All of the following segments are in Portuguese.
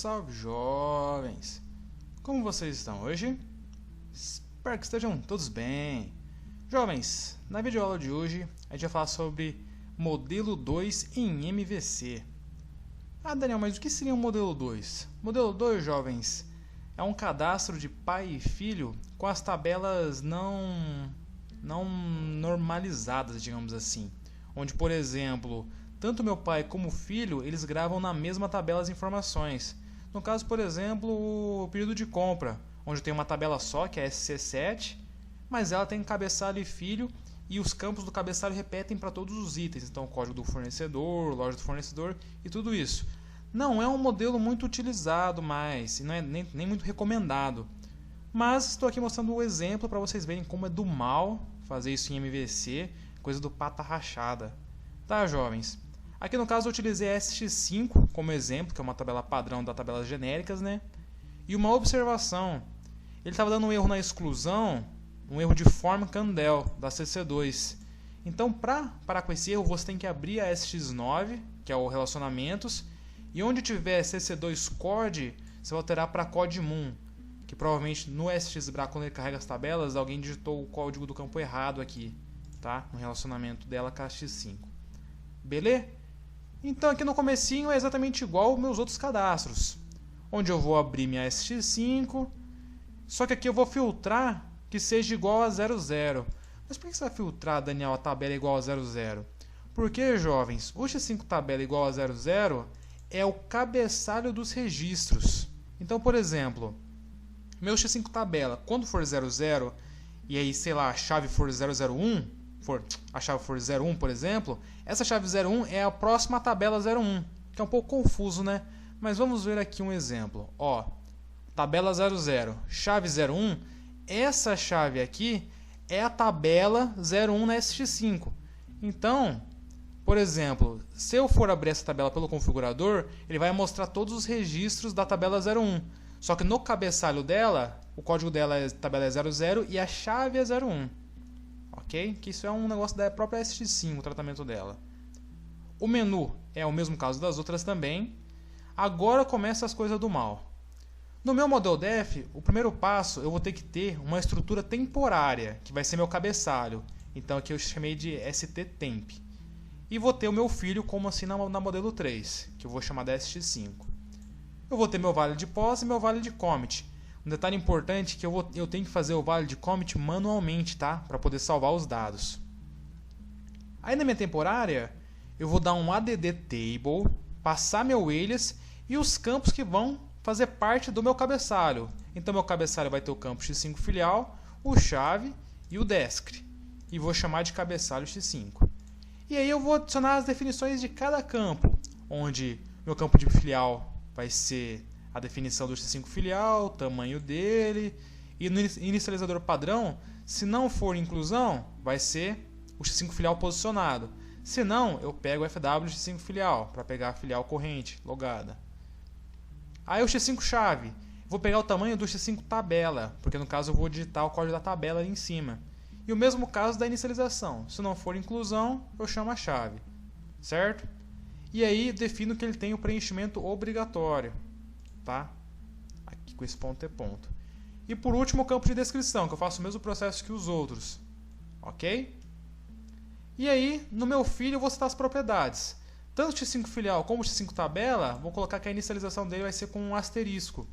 salve, jovens! Como vocês estão hoje? Espero que estejam todos bem. Jovens, na videoaula de hoje a gente vai falar sobre modelo 2 em MVC. Ah, Daniel, mas o que seria um modelo 2? Modelo 2, jovens, é um cadastro de pai e filho com as tabelas não normalizadas, digamos assim. Onde, por exemplo, tanto meu pai como o filho, eles gravam na mesma tabela as informações. No caso, por exemplo, o período de compra, onde tem uma tabela só, que é SC7, mas ela tem cabeçalho e filho, e os campos do cabeçalho repetem para todos os itens. Então, o código do fornecedor, loja do fornecedor e tudo isso. Não é um modelo muito utilizado mais, e não é nem muito recomendado. Mas estou aqui mostrando um exemplo para vocês verem como é do mal fazer isso em MVC, coisa do pata rachada. Tá, jovens? Aqui no caso eu utilizei a SX5 como exemplo, que é uma tabela padrão das tabelas genéricas, né? E uma observação, ele estava dando um erro na exclusão, um erro de form candel da CC2. Então, para parar com esse erro, você tem que abrir a SX9, que é o relacionamentos, e onde tiver CC2 code, você vai alterar para codemon, que provavelmente no SXBRA, quando ele carrega as tabelas, alguém digitou o código do campo errado aqui, tá? No relacionamento dela com a X5. Beleza? Então aqui no comecinho é exatamente igual aos meus outros cadastros, onde eu vou abrir minha SX5, só que aqui eu vou filtrar que seja igual a 00. Mas por que você vai filtrar, Daniel, a tabela igual a 00? Porque, jovens, o X5 tabela igual a 00 é o cabeçalho dos registros. Então, por exemplo, meu X5 tabela, quando for 00, e aí, sei lá, a chave for 001, a chave for 01, por exemplo, essa chave 01 é a próxima tabela 01, que é um pouco confuso, né? Mas vamos ver aqui um exemplo. Ó, tabela 00, chave 01, essa chave aqui é a tabela 01 na SX5. Então, por exemplo, se eu for abrir essa tabela pelo configurador, ele vai mostrar todos os registros da tabela 01. Só que no cabeçalho dela, o código dela é tabela é 00 e a chave é 01. Ok? Que isso é um negócio da própria SX5, o tratamento dela. O menu é o mesmo caso das outras também. Agora começa as coisas do mal. No meu model def, o primeiro passo eu vou ter que ter uma estrutura temporária, que vai ser meu cabeçalho. Então aqui eu chamei de sttemp. E vou ter o meu filho como assim na modelo 3, que eu vou chamar de SX5. Eu vou ter meu vale de pos e meu vale de commit. Um detalhe importante é que eu tenho que fazer o vale de commit manualmente, tá? Para poder salvar os dados. Aí na minha temporária, eu vou dar um add table, passar meu alias e os campos que vão fazer parte do meu cabeçalho. Então meu cabeçalho vai ter o campo X5 filial, o chave e o desc. E vou chamar de cabeçalho X5. E aí eu vou adicionar as definições de cada campo, onde meu campo de filial vai ser a definição do X5 filial, o tamanho dele, e no inicializador padrão, se não for inclusão, vai ser o X5 filial posicionado. Se não, eu pego o FW X5 filial, para pegar a filial corrente, logada. Aí o X5 chave, vou pegar o tamanho do X5 tabela, porque no caso eu vou digitar o código da tabela ali em cima. E o mesmo caso da inicialização, se não for inclusão, eu chamo a chave, certo? E aí defino que ele tem o preenchimento obrigatório. Tá? Aqui com esse ponto é ponto. E por último o campo de descrição, que eu faço o mesmo processo que os outros. Ok? E aí, no meu filho eu vou citar as propriedades. Tanto o X5 filial como o X5 tabela, vou colocar que a inicialização dele vai ser com um asterisco.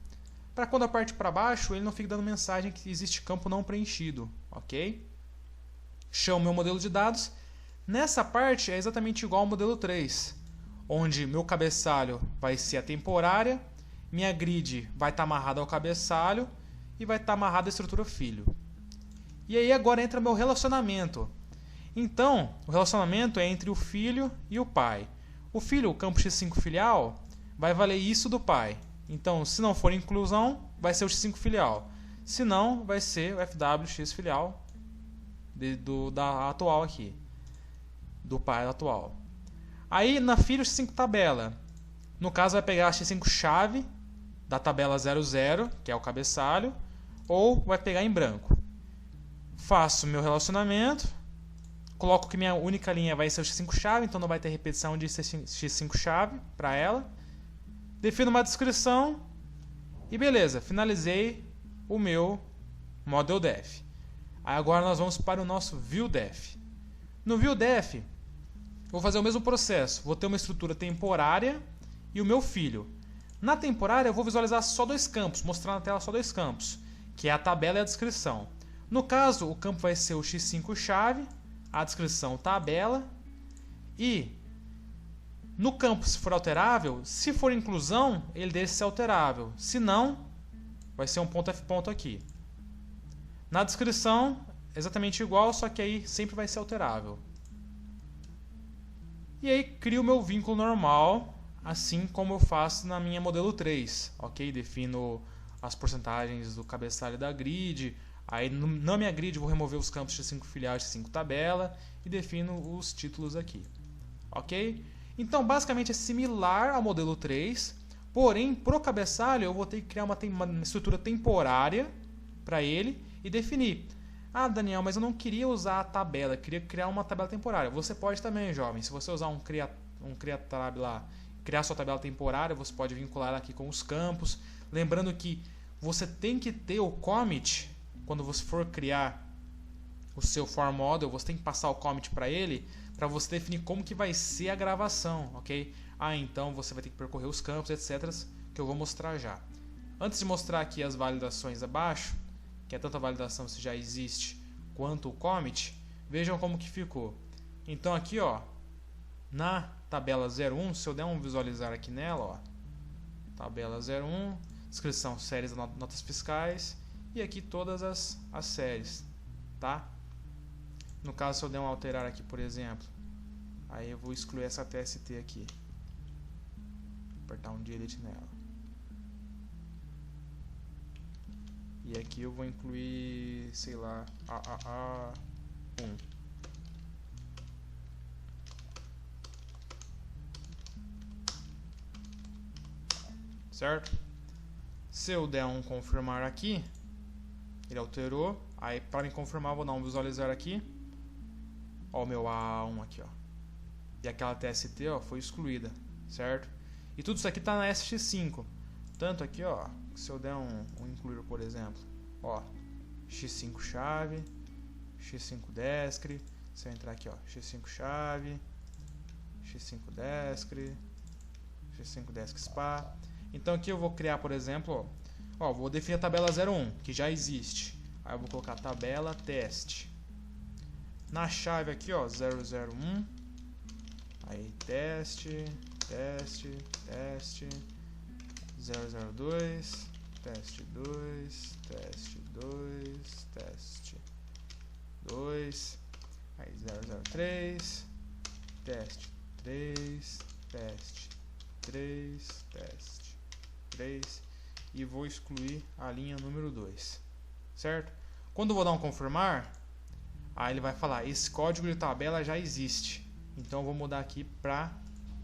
Para quando a parte para baixo, ele não fique dando mensagem que existe campo não preenchido. Ok? Chamo meu modelo de dados. Nessa parte é exatamente igual ao modelo 3, onde meu cabeçalho vai ser a temporária, minha grid vai estar amarrada ao cabeçalho e vai estar amarrada à estrutura filho. E aí agora entra meu relacionamento. Então, o relacionamento é entre o filho e o pai. O filho, o campo X5 filial, vai valer isso do pai. Então, se não for inclusão, vai ser o X5 filial. Se não, vai ser o FWX filial da atual aqui. Do pai atual. Aí, na filho X5 tabela. No caso, vai pegar a X5 chave da tabela 00, que é o cabeçalho, ou vai pegar em branco. Faço meu relacionamento, coloco que minha única linha vai ser o X5 chave, então não vai ter repetição de X5 chave para ela. defino uma descrição e beleza, finalizei o meu ModelDef. Agora nós vamos para o nosso ViewDef. No ViewDef, vou fazer o mesmo processo. Vou ter uma estrutura temporária e o meu filho. Na temporária, eu vou visualizar só dois campos, mostrar na tela só dois campos, que é a tabela e a descrição. No caso, o campo vai ser o x5 chave, a descrição tabela, e no campo, se for alterável, se for inclusão, ele deixa ser alterável. Se não, vai ser um ponto F ponto aqui. Na descrição, exatamente igual, só que aí sempre vai ser alterável. E aí crio o meu vínculo normal, assim como eu faço na minha modelo 3. Ok? Defino as porcentagens do cabeçalho da grid. Aí na minha grid eu vou remover os campos de 5 filial e 5 tabela e defino os títulos aqui. Ok? Então basicamente é similar ao modelo 3, porém para o cabeçalho eu vou ter que criar uma estrutura temporária para ele e definir. Ah, Daniel, mas eu não queria usar a tabela, eu queria criar uma tabela temporária. Você pode também, jovem. Se você usar um CreaTab lá, criar sua tabela temporária, você pode vincular aqui com os campos. Lembrando que você tem que ter o commit, quando você for criar o seu form model, você tem que passar o commit para ele, para você definir como que vai ser a gravação, ok? Ah, então você vai ter que percorrer os campos, etc, que eu vou mostrar já. Antes de mostrar aqui as validações abaixo, que é tanto a validação se já existe quanto o commit, vejam como que ficou. Então aqui, ó, na tabela 01, se eu der um visualizar aqui nela, ó, tabela 01, descrição, séries, notas fiscais, e aqui todas as séries, tá? No caso, se eu der um alterar aqui, por exemplo, aí eu vou excluir essa TST aqui, apertar um delete nela. E aqui eu vou incluir, sei lá, AAA1. Certo? Se eu der um confirmar aqui, ele alterou. Aí para me confirmar, eu vou dar um visualizar aqui. Ó, o meu A1 aqui, ó. E aquela TST, ó, foi excluída, certo? E tudo isso aqui tá na SX5. Tanto aqui, ó, se eu der um incluir, por exemplo, ó, x5 chave, x5 descre, se eu entrar aqui, ó, x5 chave, x5 descre, x5 descre spa. Então aqui eu vou criar, por exemplo, ó, vou definir a tabela 01, que já existe. Aí eu vou colocar tabela teste. Na chave aqui, ó, 001, aí teste, 002, teste 2, teste 2, teste 2, aí 003, teste 3, teste 3, teste 3 e vou excluir a linha número 2, certo? Quando eu vou dar um confirmar, aí ele vai falar, esse código de tabela já existe, então eu vou mudar aqui para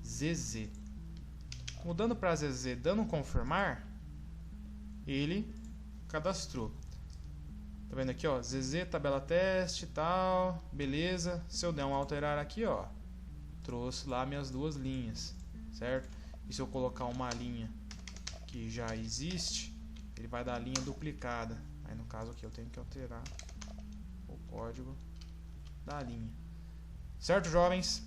ZZ. Mudando para ZZ, dando um confirmar, ele cadastrou. Tá vendo aqui, ó, ZZ, tabela teste e tal, beleza. Se eu der um alterar aqui, ó, trouxe lá minhas duas linhas, certo? E se eu colocar uma linha que já existe, ele vai dar a linha duplicada. Aí no caso aqui eu tenho que alterar o código da linha. Certo, jovens?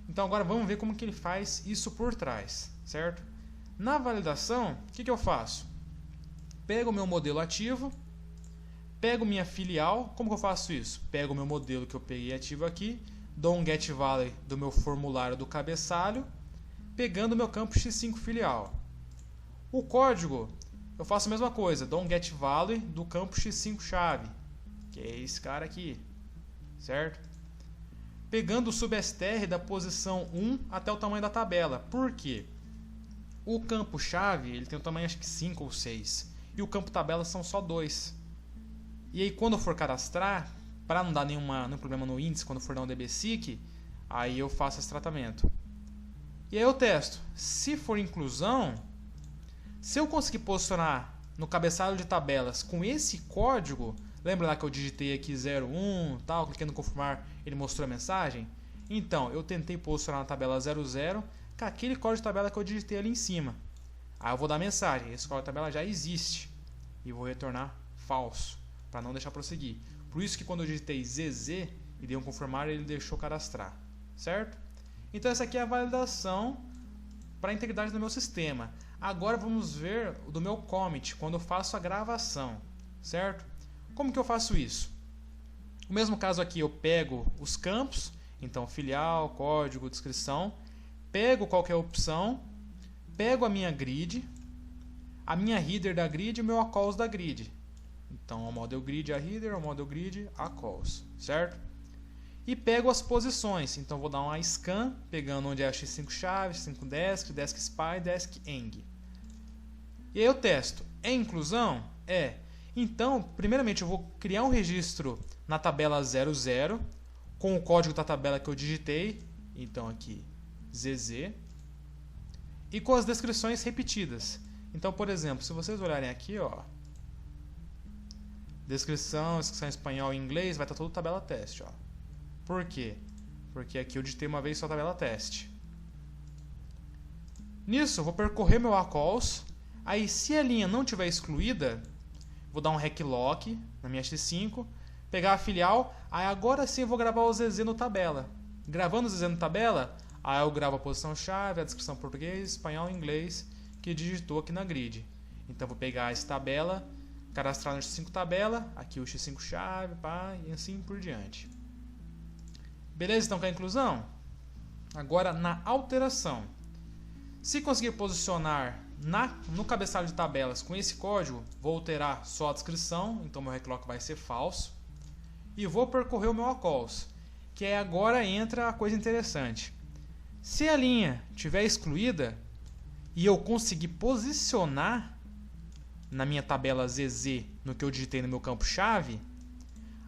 Então agora vamos ver como que ele faz isso por trás, certo? Na validação, o que eu faço? Pego o meu modelo ativo, pego minha filial. Como que eu faço isso? Pego o meu modelo que eu peguei ativo aqui, dou um getValue do meu formulário do cabeçalho, pegando o meu campo x5 filial. O código, eu faço a mesma coisa, dou um getValue do campo x5 chave, que é esse cara aqui, certo? Pegando o substr da posição 1 até o tamanho da tabela. Por quê? O campo chave ele tem o tamanho acho que 5 ou 6. E o campo tabela são só 2. E aí quando eu for cadastrar, para não dar nenhum problema no índice, quando for dar um dbSeq, aí eu faço esse tratamento. E aí eu testo. Se for inclusão, se eu conseguir posicionar no cabeçalho de tabelas com esse código, lembra lá que eu digitei aqui 01, tal, cliquei no confirmar, ele mostrou a mensagem? Então, eu tentei posicionar na tabela 00 com aquele código de tabela que eu digitei ali em cima. Aí eu vou dar mensagem, esse código de tabela já existe. E vou retornar falso, para não deixar prosseguir. Por isso que quando eu digitei ZZ e dei um confirmar, ele deixou cadastrar. Certo? Então essa aqui é a validação para a integridade do meu sistema. Agora vamos ver do meu commit, quando eu faço a gravação. Certo? Como que eu faço isso? No mesmo caso aqui, eu pego os campos, então filial, código, descrição, pego qualquer opção, pego a minha grid, a minha header da grid e o meu acalls da grid. Então, o model grid a header, o model grid a calls, certo? E pego as posições, então vou dar uma scan, pegando onde é a x5 chave, x5 desk, desk spy, desk eng. E aí eu testo, é inclusão? É. Então, primeiramente eu vou criar um registro na tabela 00, com o código da tabela que eu digitei, então aqui ZZ, e com as descrições repetidas. Então, por exemplo, se vocês olharem aqui, ó, descrição em espanhol e inglês, vai estar toda tabela teste. Ó. Por quê? Porque aqui eu digitei uma vez só a tabela teste. Nisso, eu vou percorrer meu acalls. Aí, se a linha não tiver excluída, vou dar um hack lock na minha x5, pegar a filial, aí agora sim eu vou gravar o ZZ no tabela. Gravando o ZZ no tabela, aí eu gravo a posição-chave, a descrição português, espanhol e inglês, que digitou aqui na grid. Então vou pegar essa tabela, cadastrar no x5 tabela, aqui o x5 chave, pá, e assim por diante. Beleza? Então com a inclusão? Agora na alteração. Se conseguir posicionar no cabeçalho de tabelas com esse código, vou alterar só a descrição, então meu reclock vai ser falso. E vou percorrer o meu acalls, que é agora entra a coisa interessante. Se a linha estiver excluída e eu conseguir posicionar na minha tabela ZZ no que eu digitei no meu campo chave,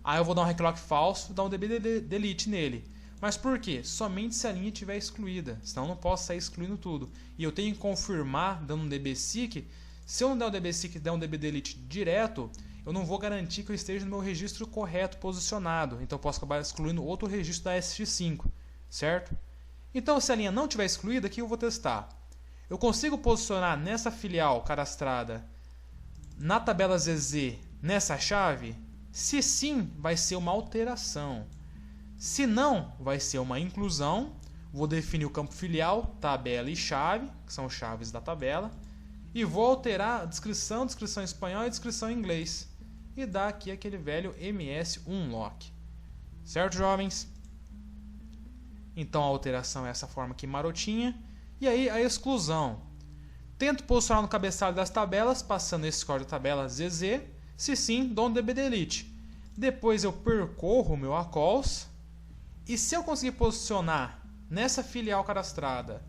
aí eu vou dar um reclock falso, dar um db delete nele. Mas por quê? Somente se a linha estiver excluída, senão eu não posso sair excluindo tudo. E eu tenho que confirmar dando um dbseek. Se eu não der o dbseek e der um dbdelete direto, eu não vou garantir que eu esteja no meu registro correto posicionado. Então eu posso acabar excluindo outro registro da SX5, certo? Então se a linha não estiver excluída, aqui eu vou testar. Eu consigo posicionar nessa filial cadastrada na tabela ZZ nessa chave? Se sim, vai ser uma alteração. Se não, vai ser uma inclusão. Vou definir o campo filial, tabela e chave, que são chaves da tabela. E vou alterar a descrição, descrição em espanhol e descrição em inglês. E dar aqui aquele velho ms_unlock. Certo, jovens? Então a alteração é essa forma aqui marotinha. E aí a exclusão. Tento posicionar no cabeçalho das tabelas, passando esse código da tabela ZZ. Se sim, dou um dbdelete. Depois eu percorro o meu acalls. E se eu conseguir posicionar nessa filial cadastrada,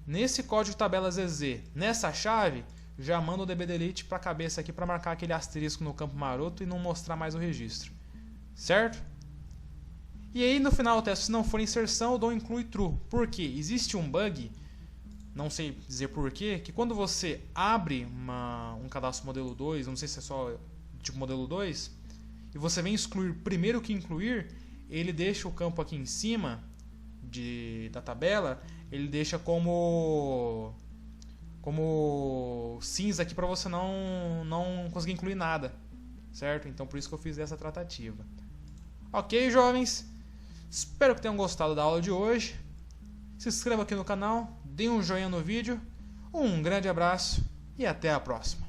nesse código de tabela ZZ, nessa chave, já mando o dbdelete para a cabeça aqui para marcar aquele asterisco no campo maroto e não mostrar mais o registro. Certo? E aí no final do teste, se não for inserção, eu dou um inclui true. Por quê? Existe um bug, não sei dizer porquê, que quando você abre um cadastro modelo 2, não sei se é só tipo modelo 2, e você vem excluir primeiro que incluir, ele deixa o campo aqui em cima da tabela, ele deixa como cinza aqui para você não conseguir incluir nada, certo? Então por isso que eu fiz essa tratativa. Ok, jovens? Espero que tenham gostado da aula de hoje. Se inscreva aqui no canal, dê um joinha no vídeo, um grande abraço e até a próxima.